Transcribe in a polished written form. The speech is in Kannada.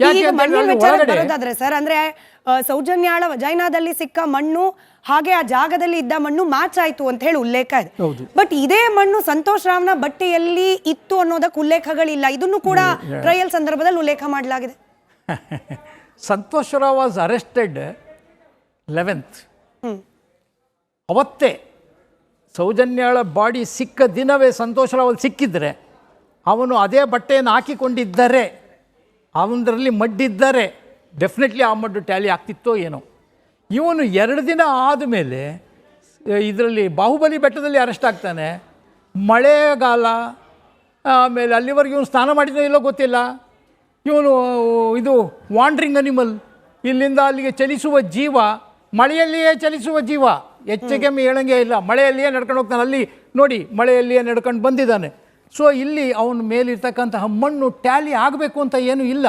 ಯಾಕೆ ಈಗ ಅಂತ ಮಣ್ಣಿನ ಹೇಳಿದ್ರೆ ವಿಚಾರಕ್ಕೆ ಒಳಗಡೆ ಬರೋದಾದ್ರೆ ಸರ್, ಅಂದ್ರೆ ಸೌಜನ್ಯಾಳ ವಜೈನಾದಲ್ಲಿ ಸಿಕ್ಕ ಮಣ್ಣು ಹಾಗೆ ಆ ಜಾಗದಲ್ಲಿ ಇದ್ದ ಮಣ್ಣು ಮ್ಯಾಚ್ ಆಯ್ತು ಅಂತ ಹೇಳಿ ಉಲ್ಲೇಖ ಇದೆ. ಹೌದು. ಬಟ್ ಇದೇ ಮಣ್ಣು ಸಂತೋಷ್ ರಾವ್ನ ಬಟ್ಟೆಯಲ್ಲಿ ಇತ್ತು ಅನ್ನೋದಕ್ಕೆ ಉಲ್ಲೇಖಗಳಿಲ್ಲ. ಇದನ್ನು ಕೂಡ ಟ್ರಯಲ್ ಸಂದರ್ಭದಲ್ಲಿ ಉಲ್ಲೇಖ ಮಾಡಲಾಗಿದೆ. Santosh Rao was arrested 11th. ಅವತ್ತೇ ಸೌಜನ್ಯಾಳ ಬಾಡಿ ಸಿಕ್ಕ ದಿನವೇ ಸಂತೋಷ್ ರಾವ್ ಅಲ್ಲಿ ಸಿಕ್ಕಿದ್ರೆ ಅವನು ಅದೇ ಬಟ್ಟೆಯನ್ನು ಹಾಕಿಕೊಂಡಿದ್ದರೆ, ಅವನರಲ್ಲಿ ಮಡ್ಡಿದ್ದರೆ ಡೆಫಿನೆಟ್ಲಿ ಆ ಮಡ್ಡು ಟ್ಯಾಲಿ ಆಗ್ತಿತ್ತೋ ಏನೋ. ಇವನು 2 ದಿನ ಆದಮೇಲೆ ಇದರಲ್ಲಿ ಬಾಹುಬಲಿ ಬೆಟ್ಟದಲ್ಲಿ ಅರೆಸ್ಟ್ ಆಗ್ತಾನೆ. ಮಳೆಗಾಲ, ಆಮೇಲೆ ಅಲ್ಲಿವರೆಗೆ ಇವನು ಸ್ನಾನ ಮಾಡಿದೋ ಇಲ್ಲೋ ಗೊತ್ತಿಲ್ಲ. ಇವನು ಇದು ವಾಂಡ್ರಿಂಗ್ ಅನಿಮಲ್, ಇಲ್ಲಿಂದ ಅಲ್ಲಿಗೆ ಚಲಿಸುವ ಜೀವ, ಮಳೆಯಲ್ಲಿಯೇ ಚಲಿಸುವ ಜೀವ, ಹೆಚ್ಚೆಗೆಮ್ಮೆ ಹೇಳಂಗೆ ಇಲ್ಲ, ಮಳೆಯಲ್ಲಿಯೇ ನಡ್ಕೊಂಡು ಹೋಗ್ತಾನೆ. ಅಲ್ಲಿ ನೋಡಿ ಮಳೆಯಲ್ಲಿಯೇ ನಡ್ಕೊಂಡು ಬಂದಿದ್ದಾನೆ. ಸೊ ಇಲ್ಲಿ ಅವನ ಮೇಲಿರ್ತಕ್ಕಂತಹ ಮಣ್ಣು ಟ್ಯಾಲಿ ಆಗಬೇಕು ಅಂತ ಏನೂ ಇಲ್ಲ.